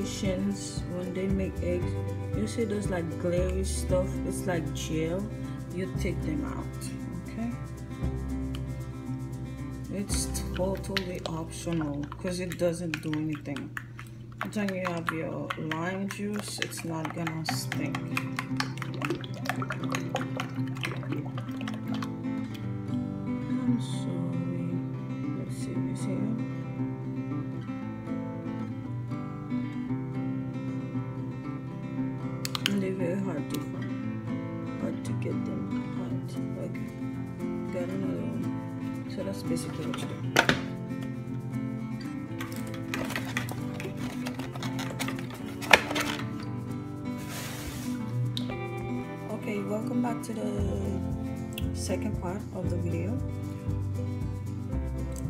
Asians, when they make eggs, you see those like glary stuff, it's like gel, you take them out, okay? It's totally optional because it doesn't do anything. When you have your lime juice, it's not gonna stink. I'm sorry. Let's see this here. And they're very hard to find. Hard to get them out. Okay. Got another one. So that's basically what you do. Okay, welcome back to the second part of the video.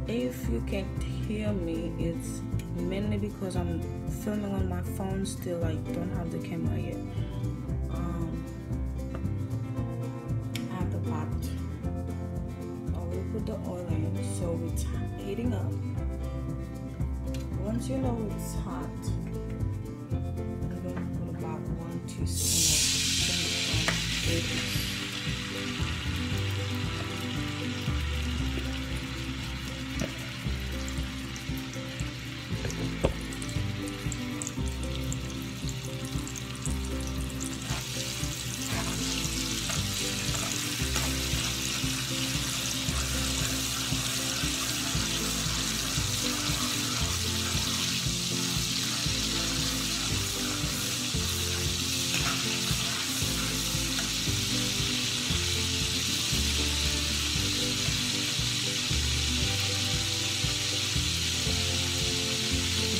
If you can't hear me, it's mainly because I'm filming on my phone still. I don't have the camera yet. I have the pot. I will put the oil in so it's heating up. Once you know it's hot, I'm going to put about 1 teaspoon of baking.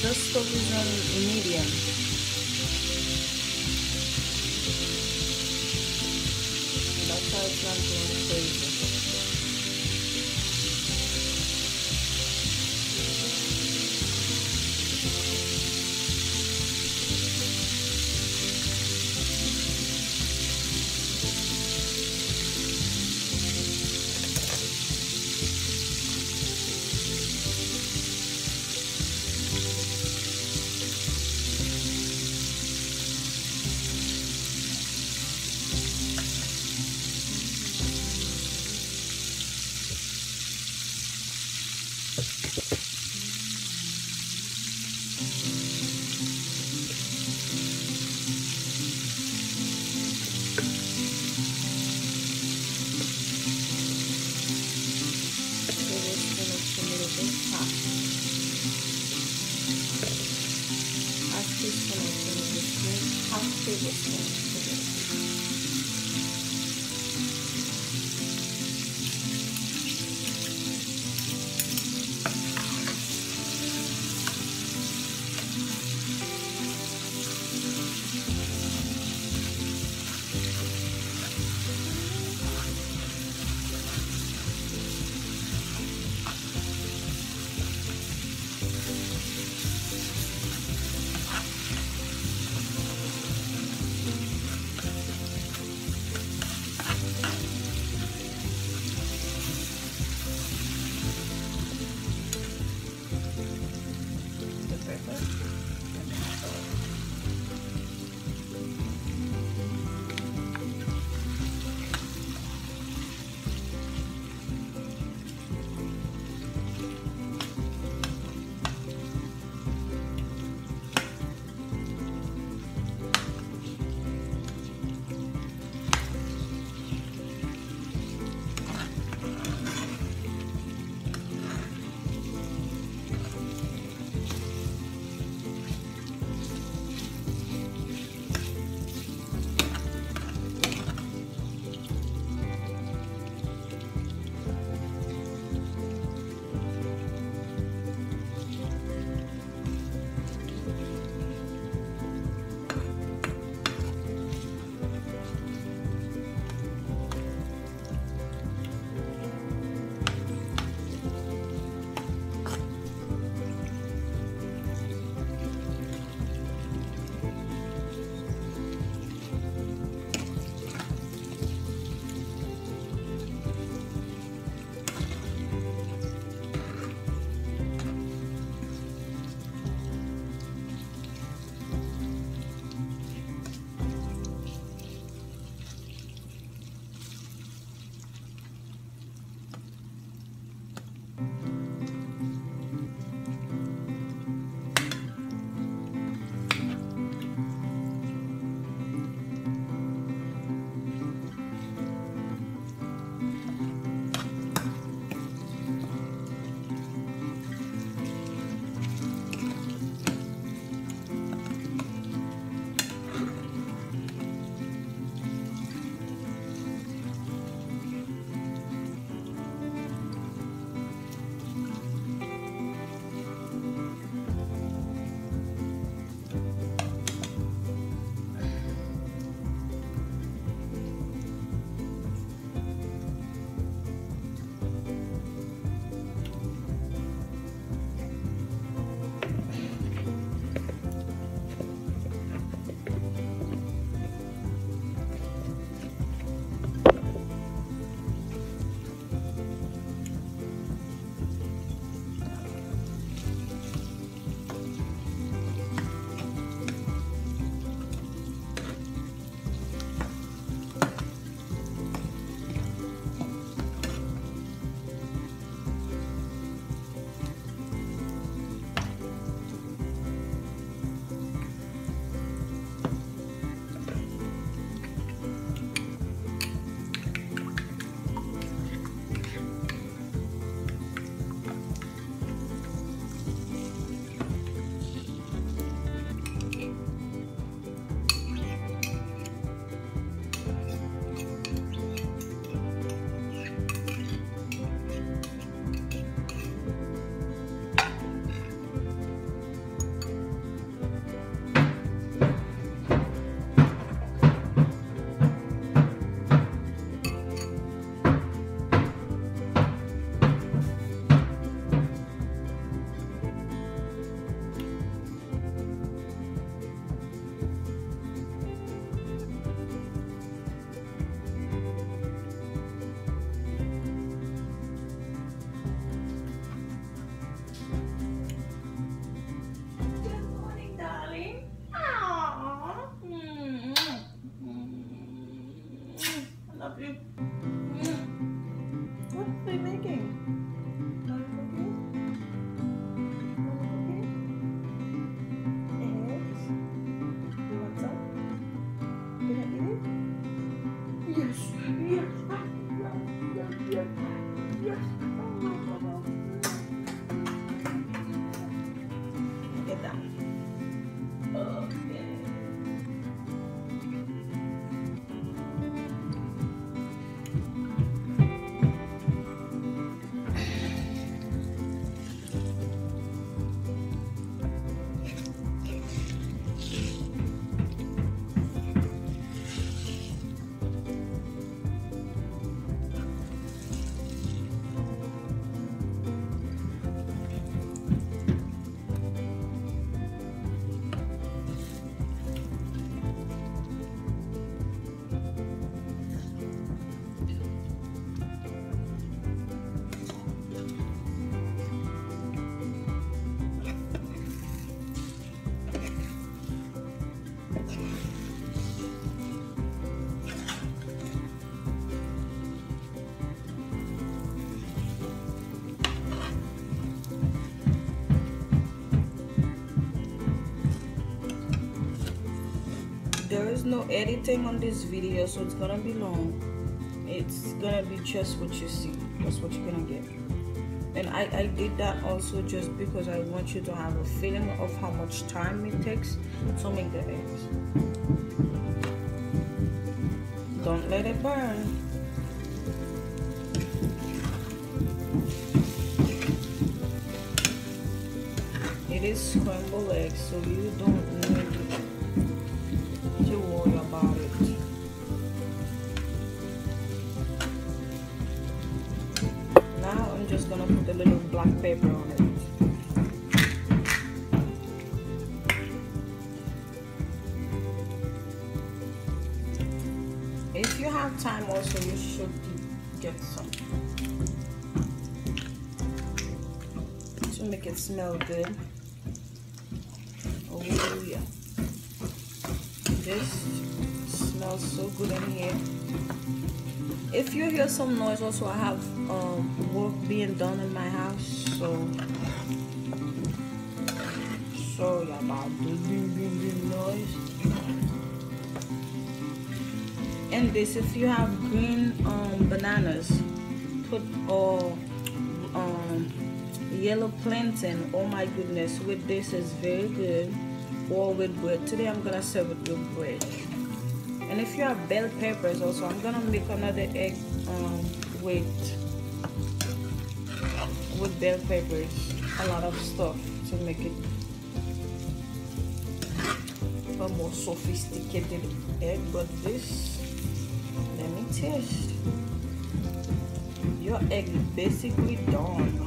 The stove is on medium. That's how it's not going crazy. there's no editing on this video, so it's gonna be long. It's gonna be just what you see. That's what you're gonna get. And I did that also just because I want you to have a feeling of how much time it takes to make the eggs. Don't let it burn. It is scrambled eggs, so you don't need to worry about it. Now I'm just gonna put a little black pepper on it. If you have time also, you should get some to make it smell good. Oh yeah, this smells so good in here. If you hear some noise also, I have work being done in my house, so sorry about the bing noise. And this, if you have green bananas, put or yellow plantain, oh my goodness, with this is very good, or with bread. Today I'm gonna serve it with bread. And if you have bell peppers also, I'm gonna make another egg with bell peppers, a lot of stuff to make it a more sophisticated egg. But this, let me taste. Your egg is basically done.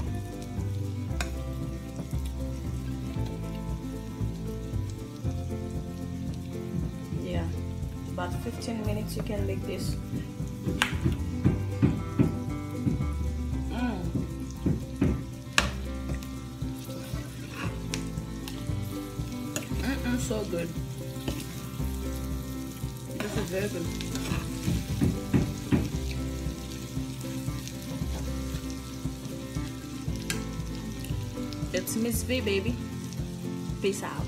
Yeah, about 15 minutes you can make this. So good. This is very good. It's Miss V, baby. Peace out.